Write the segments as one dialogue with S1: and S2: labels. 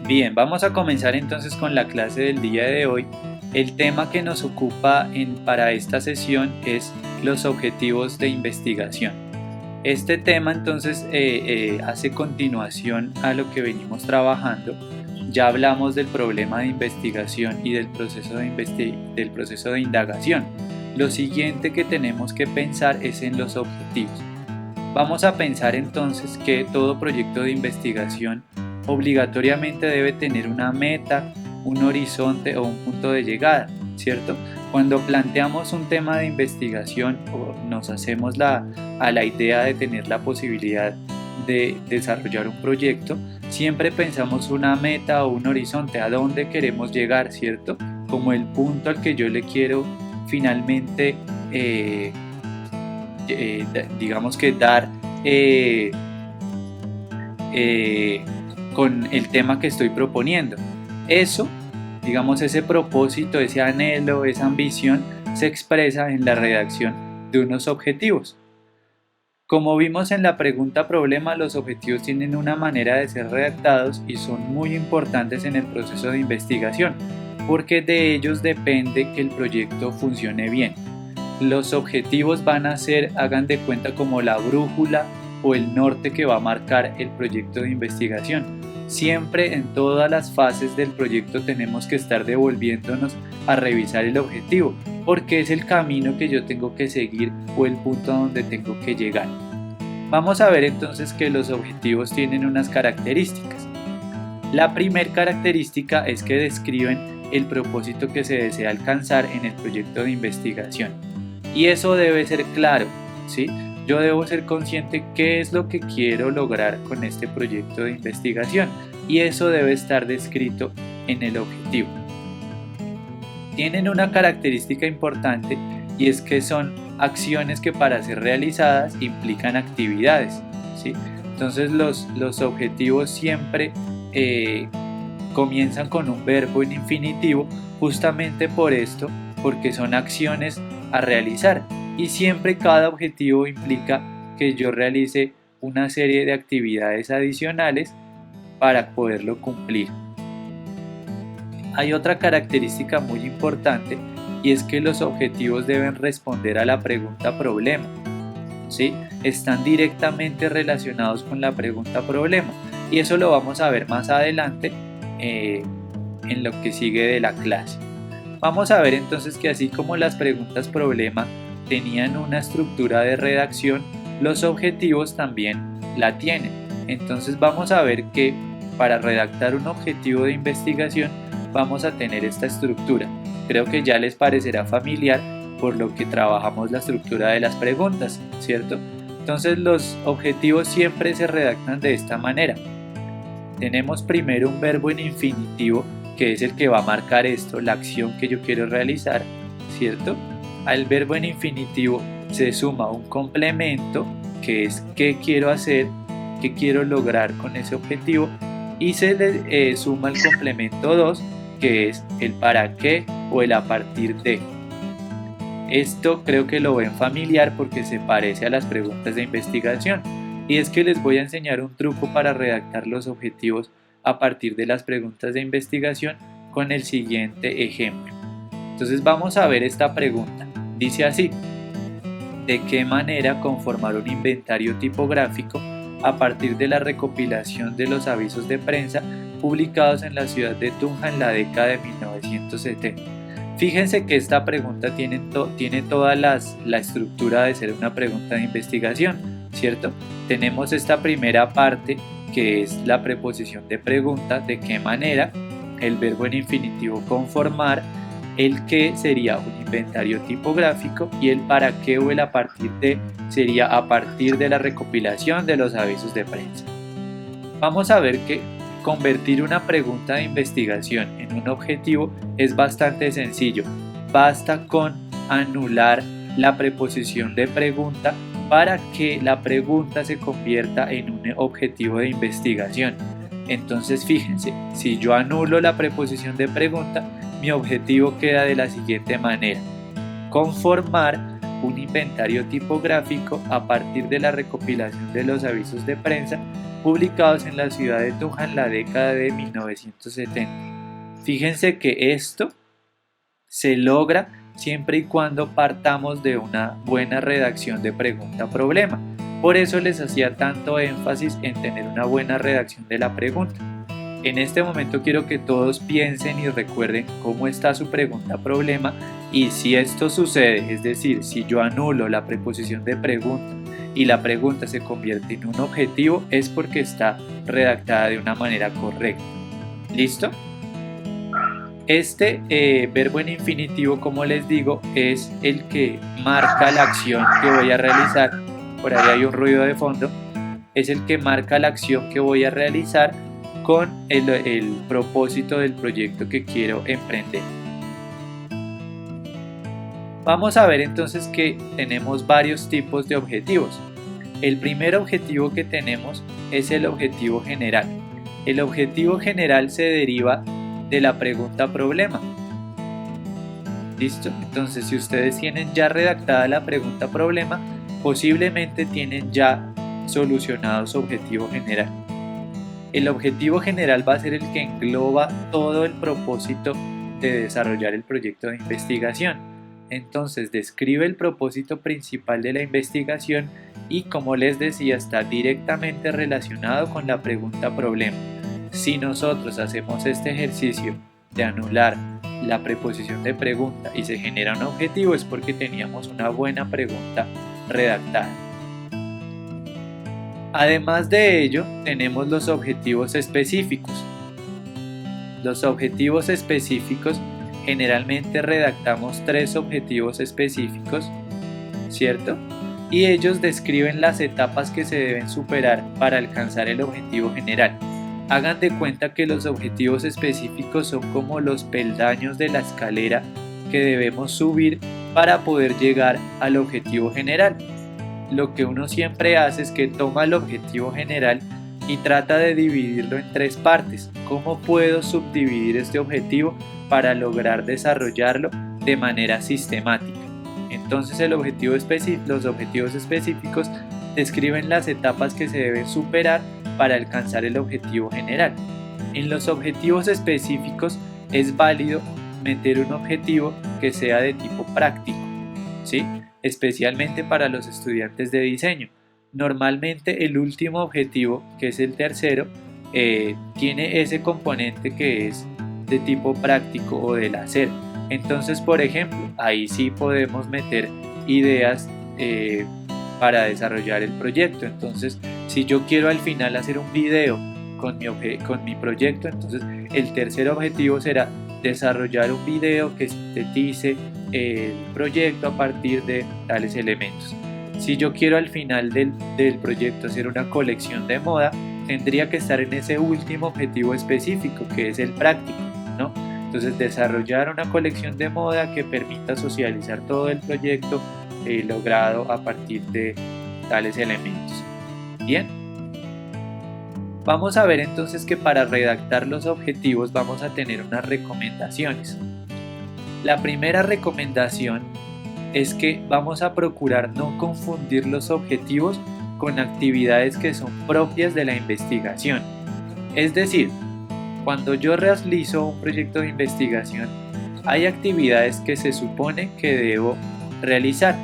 S1: Bien, vamos a comenzar entonces con la clase del día de hoy. El tema que nos ocupa para esta sesión es los objetivos de investigación. Este tema entonces hace continuación a lo que venimos trabajando. Ya hablamos del problema de investigación y del proceso de indagación. Lo siguiente que tenemos que pensar es en los objetivos. Vamos a pensar entonces que todo proyecto de investigación obligatoriamente debe tener una meta, un horizonte o un punto de llegada, ¿cierto? Cuando planteamos un tema de investigación o nos hacemos a la idea de tener la posibilidad de desarrollar un proyecto, siempre pensamos una meta o un horizonte, a dónde queremos llegar, ¿cierto? Como el punto al que yo le quiero finalmente digamos que dar con el tema que estoy proponiendo. Eso, digamos, ese propósito, ese anhelo, esa ambición se expresa en la redacción de unos objetivos. Como vimos en la pregunta problema, los objetivos tienen una manera de ser redactados y son muy importantes en el proceso de investigación, porque de ellos depende que el proyecto funcione bien. Los objetivos van a ser, hagan de cuenta, como la brújula o el norte que va a marcar el proyecto de investigación. Siempre en todas las fases del proyecto tenemos que estar devolviéndonos a revisar el objetivo, porque es el camino que yo tengo que seguir o el punto a donde tengo que llegar. Vamos a ver entonces que los objetivos tienen unas características. La primera característica es que describen el propósito que se desea alcanzar en el proyecto de investigación. Y eso debe ser claro, ¿sí? Yo debo ser consciente qué es lo que quiero lograr con este proyecto de investigación y eso debe estar descrito en el objetivo. Tienen una característica importante y es que son acciones que para ser realizadas implican actividades, ¿sí? Entonces los objetivos siempre comienzan con un verbo en infinitivo justamente por esto, porque son acciones a realizar y siempre cada objetivo implica que yo realice una serie de actividades adicionales para poderlo cumplir. Hay otra característica muy importante y es que los objetivos deben responder a la pregunta problema, ¿sí? Están directamente relacionados con la pregunta problema y eso lo vamos a ver más adelante en lo que sigue de la clase. Vamos a ver entonces que así como las preguntas problema tenían una estructura de redacción, los objetivos también la tienen. Entonces vamos a ver que para redactar un objetivo de investigación vamos a tener esta estructura. Creo que ya les parecerá familiar por lo que trabajamos la estructura de las preguntas, ¿cierto? Entonces los objetivos siempre se redactan de esta manera. Tenemos primero un verbo en infinitivo que es el que va a marcar esto, la acción que yo quiero realizar, ¿cierto? Al verbo en infinitivo se suma un complemento, que es qué quiero hacer, qué quiero lograr con ese objetivo, y se le suma el complemento 2, que es el para qué o el a partir de. Esto creo que lo ven familiar porque se parece a las preguntas de investigación, y es que les voy a enseñar un truco para redactar los objetivos a partir de las preguntas de investigación con el siguiente ejemplo. Entonces vamos a ver esta pregunta. Dice así: ¿de qué manera conformar un inventario tipográfico a partir de la recopilación de los avisos de prensa publicados en la ciudad de Tunja en la década de 1970? Fíjense que esta pregunta tiene toda la estructura de ser una pregunta de investigación, ¿cierto? Tenemos esta primera parte que es la preposición de pregunta, de qué manera, el verbo en infinitivo conformar, el qué sería un inventario tipográfico y el para qué o el a partir de sería a partir de la recopilación de los avisos de prensa. Vamos a ver que convertir una pregunta de investigación en un objetivo es bastante sencillo. Basta con anular la preposición de pregunta para que la pregunta se convierta en un objetivo de investigación. Entonces fíjense, si yo anulo la preposición de pregunta, mi objetivo queda de la siguiente manera: conformar un inventario tipográfico a partir de la recopilación de los avisos de prensa publicados en la ciudad de Tunja en la década de 1970. Fíjense que esto se logra siempre y cuando partamos de una buena redacción de pregunta-problema. Por eso les hacía tanto énfasis en tener una buena redacción de la pregunta. En este momento quiero que todos piensen y recuerden cómo está su pregunta-problema, y si esto sucede, es decir, si yo anulo la preposición de pregunta y la pregunta se convierte en un objetivo, es porque está redactada de una manera correcta. ¿Listo? Este verbo en infinitivo, como les digo, es el que marca la acción que voy a realizar. Por ahí hay un ruido de fondo. Es el que marca la acción que voy a realizar con el propósito del proyecto que quiero emprender. Vamos a ver entonces que tenemos varios tipos de objetivos. El primer objetivo que tenemos es el objetivo general. El objetivo general se deriva de la pregunta-problema. ¿Listo? Entonces, si ustedes tienen ya redactada la pregunta-problema, posiblemente tienen ya solucionado su objetivo general. El objetivo general va a ser el que engloba todo el propósito de desarrollar el proyecto de investigación. Entonces, describe el propósito principal de la investigación y, como les decía, está directamente relacionado con la pregunta-problema. Si nosotros hacemos este ejercicio de anular la preposición de pregunta y se genera un objetivo, es porque teníamos una buena pregunta redactada. Además de ello, tenemos los objetivos específicos. Los objetivos específicos, generalmente redactamos 3 objetivos específicos, ¿cierto? Y ellos describen las etapas que se deben superar para alcanzar el objetivo general. Hagan de cuenta que los objetivos específicos son como los peldaños de la escalera que debemos subir para poder llegar al objetivo general. Lo que uno siempre hace es que toma el objetivo general y trata de dividirlo en 3 partes. ¿Cómo puedo subdividir este objetivo para lograr desarrollarlo de manera sistemática? Entonces los objetivos específicos describen las etapas que se deben superar para alcanzar el objetivo general. En los objetivos específicos es válido meter un objetivo que sea de tipo práctico, ¿sí? Especialmente para los estudiantes de diseño. Normalmente el último objetivo, que es el tercero, tiene ese componente que es de tipo práctico o del hacer. Entonces, por ejemplo, ahí sí podemos meter ideas para desarrollar el proyecto. Entonces, si yo quiero al final hacer un video con mi proyecto, entonces el tercer objetivo será desarrollar un video que sintetice el proyecto a partir de tales elementos. Si yo quiero al final del proyecto hacer una colección de moda, tendría que estar en ese último objetivo específico, que es el práctico, ¿no? Entonces, desarrollar una colección de moda que permita socializar todo el proyecto logrado a partir de tales elementos. Bien, vamos a ver entonces que para redactar los objetivos vamos a tener unas recomendaciones. La primera recomendación es que vamos a procurar no confundir los objetivos con actividades que son propias de la investigación. Es decir, cuando yo realizo un proyecto de investigación, hay actividades que se supone que debo realizar.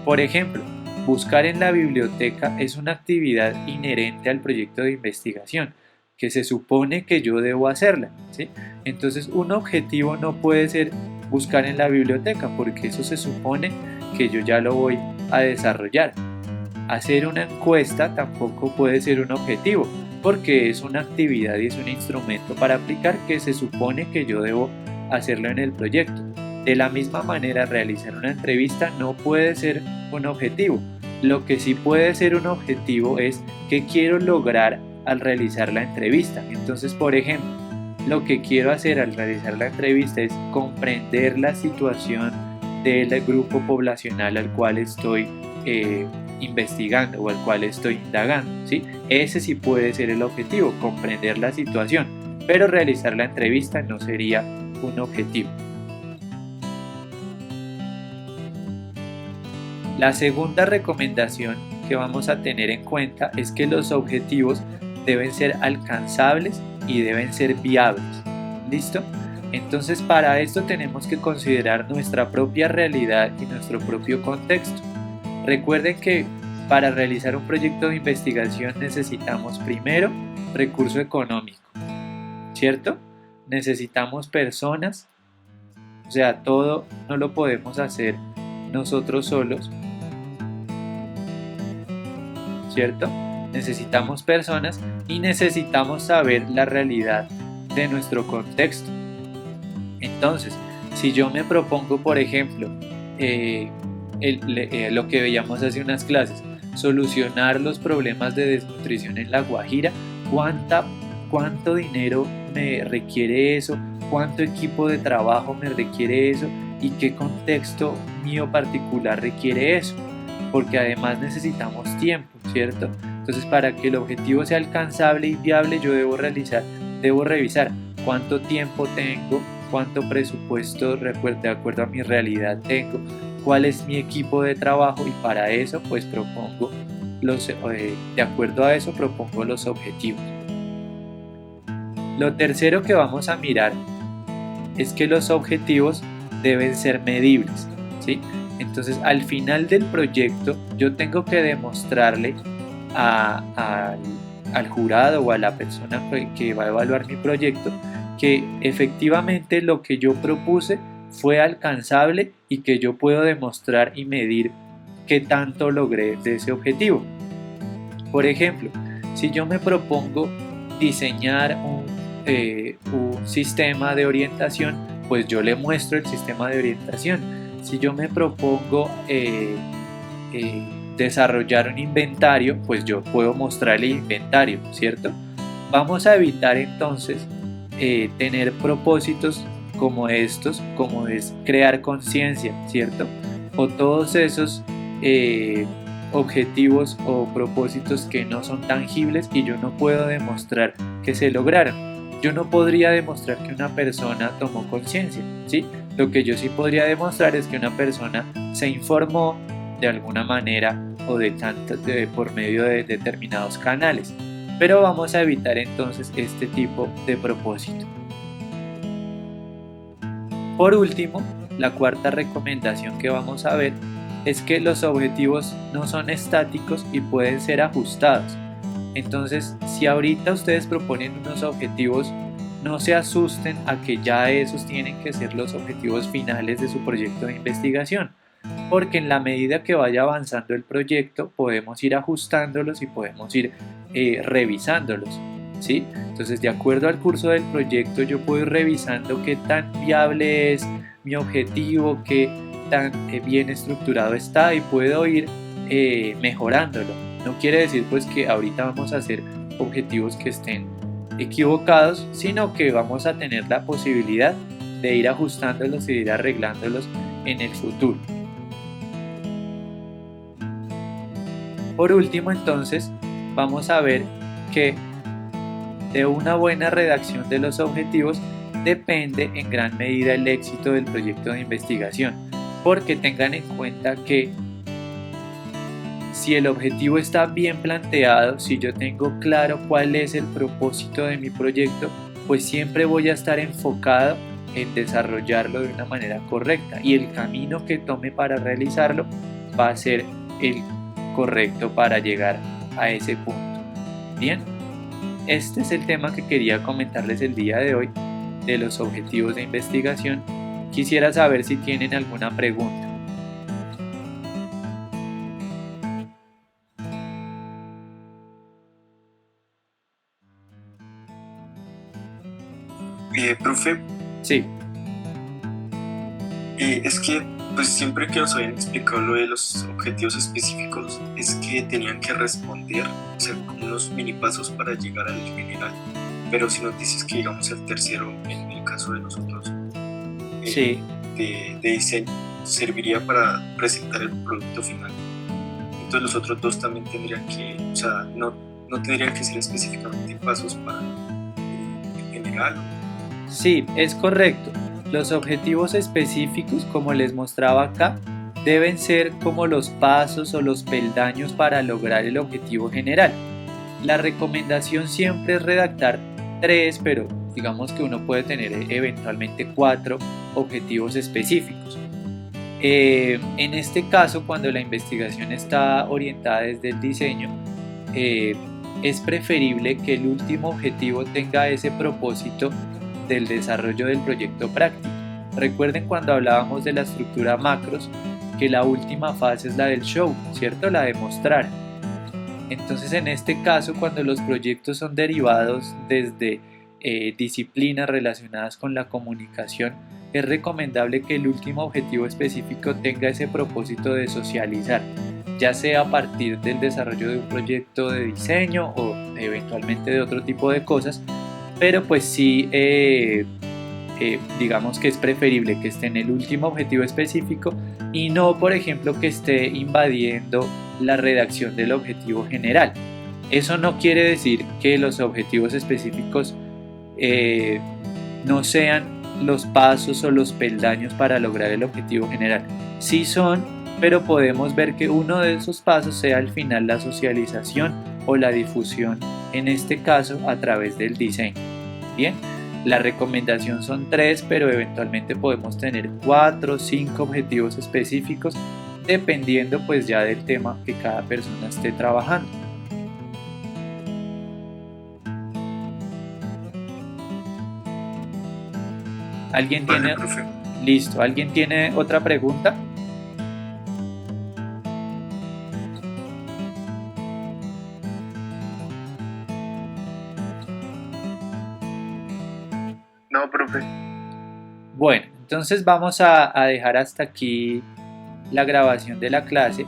S1: Por ejemplo, buscar en la biblioteca es una actividad inherente al proyecto de investigación, que se supone que yo debo hacerla, ¿sí? Entonces, un objetivo no puede ser buscar en la biblioteca, porque eso se supone que yo ya lo voy a desarrollar. Hacer una encuesta tampoco puede ser un objetivo, porque es una actividad y es un instrumento para aplicar que se supone que yo debo hacerlo en el proyecto. De la misma manera, realizar una entrevista no puede ser un objetivo. Lo que sí puede ser un objetivo es qué quiero lograr al realizar la entrevista. Entonces, por ejemplo, lo que quiero hacer al realizar la entrevista es comprender la situación del grupo poblacional al cual estoy investigando o al cual estoy indagando, ¿sí? Ese sí puede ser el objetivo, comprender la situación, pero realizar la entrevista no sería un objetivo. La segunda recomendación que vamos a tener en cuenta es que los objetivos deben ser alcanzables y deben ser viables. ¿Listo? Entonces para esto tenemos que considerar nuestra propia realidad y nuestro propio contexto. Recuerden que para realizar un proyecto de investigación necesitamos primero recurso económico, ¿cierto? Necesitamos personas, o sea, todo no lo podemos hacer nosotros solos, ¿cierto? Necesitamos personas y necesitamos saber la realidad de nuestro contexto. Entonces, si yo me propongo, por ejemplo, lo que veíamos hace unas clases, solucionar los problemas de desnutrición en La Guajira, ¿cuánto dinero me requiere eso? ¿Cuánto equipo de trabajo me requiere eso? ¿Y qué contexto mío particular requiere eso? Porque además necesitamos tiempo, ¿cierto? Entonces, para que el objetivo sea alcanzable y viable, yo debo revisar cuánto tiempo tengo, cuánto presupuesto de acuerdo a mi realidad tengo, cuál es mi equipo de trabajo, y para eso pues de acuerdo a eso propongo los objetivos. Lo tercero que vamos a mirar es que los objetivos deben ser medibles, ¿sí? Entonces al final del proyecto yo tengo que demostrarle al jurado o a la persona que va a evaluar mi proyecto que efectivamente lo que yo propuse fue alcanzable y que yo puedo demostrar y medir qué tanto logré de ese objetivo. Por ejemplo, si yo me propongo diseñar un sistema de orientación, pues yo le muestro el sistema de orientación. Si yo me propongo desarrollar un inventario, pues yo puedo mostrar el inventario, ¿cierto? Vamos a evitar entonces tener propósitos como estos, como es crear conciencia, ¿cierto? O todos esos objetivos o propósitos que no son tangibles y yo no puedo demostrar que se lograron. Yo no podría demostrar que una persona tomó conciencia, ¿sí? Lo que yo sí podría demostrar es que una persona se informó de alguna manera o por medio de determinados canales. Pero vamos a evitar entonces este tipo de propósito. Por último, la cuarta recomendación que vamos a ver es que los objetivos no son estáticos y pueden ser ajustados. Entonces, si ahorita ustedes proponen unos objetivos, no se asusten a que ya esos tienen que ser los objetivos finales de su proyecto de investigación, porque en la medida que vaya avanzando el proyecto podemos ir ajustándolos y podemos ir revisándolos, ¿sí? Entonces, de acuerdo al curso del proyecto, yo puedo ir revisando qué tan viable es mi objetivo, qué tan bien estructurado está, y puedo ir mejorándolo. No quiere decir pues que ahorita vamos a hacer objetivos que estén equivocados, sino que vamos a tener la posibilidad de ir ajustándolos y de ir arreglándolos en el futuro. Por último, entonces, vamos a ver que de una buena redacción de los objetivos depende en gran medida el éxito del proyecto de investigación, porque tengan en cuenta que si el objetivo está bien planteado, si yo tengo claro cuál es el propósito de mi proyecto, pues siempre voy a estar enfocado en desarrollarlo de una manera correcta, y el camino que tome para realizarlo va a ser el correcto para llegar a ese punto. Bien, este es el tema que quería comentarles el día de hoy de los objetivos de investigación. Quisiera saber si tienen alguna pregunta.
S2: Profe,
S1: Sí.
S2: es que pues siempre que nos habían explicado lo de los objetivos específicos es que tenían que responder, o sea, como unos mini pasos para llegar al general. Pero si nos dices que digamos el tercero, en el caso de nosotros,
S1: Sí.
S2: de diseño, serviría para presentar el producto final. Entonces los otros dos también tendrían que, o sea, no tendrían que ser específicamente pasos para el general.
S1: Sí, es correcto. Los objetivos específicos, como les mostraba acá, deben ser como los pasos o los peldaños para lograr el objetivo general. La recomendación siempre es redactar 3, pero digamos que uno puede tener eventualmente 4 objetivos específicos. En este caso, cuando la investigación está orientada desde el diseño, es preferible que el último objetivo tenga ese propósito del desarrollo del proyecto práctico. Recuerden cuando hablábamos de la estructura macros, que la última fase es la del show, ¿cierto? La de mostrar. Entonces, en este caso, cuando los proyectos son derivados desde disciplinas relacionadas con la comunicación, es recomendable que el último objetivo específico tenga ese propósito de socializar, ya sea a partir del desarrollo de un proyecto de diseño o eventualmente de otro tipo de cosas, pero pues sí, digamos que es preferible que esté en el último objetivo específico y no, por ejemplo, que esté invadiendo la redacción del objetivo general. Eso no quiere decir que los objetivos específicos no sean los pasos o los peldaños para lograr el objetivo general. Sí son, pero podemos ver que uno de esos pasos sea al final la socialización o la difusión, en este caso a través del diseño. Bien, la recomendación son 3, pero eventualmente podemos tener 4 o 5 objetivos específicos dependiendo pues ya del tema que cada persona esté trabajando. ¿Alguien
S2: Vale,
S1: tiene?
S2: profe.
S1: Listo, ¿alguien tiene otra pregunta?
S2: No, profe.
S1: Bueno, entonces vamos a dejar hasta aquí la grabación de la clase.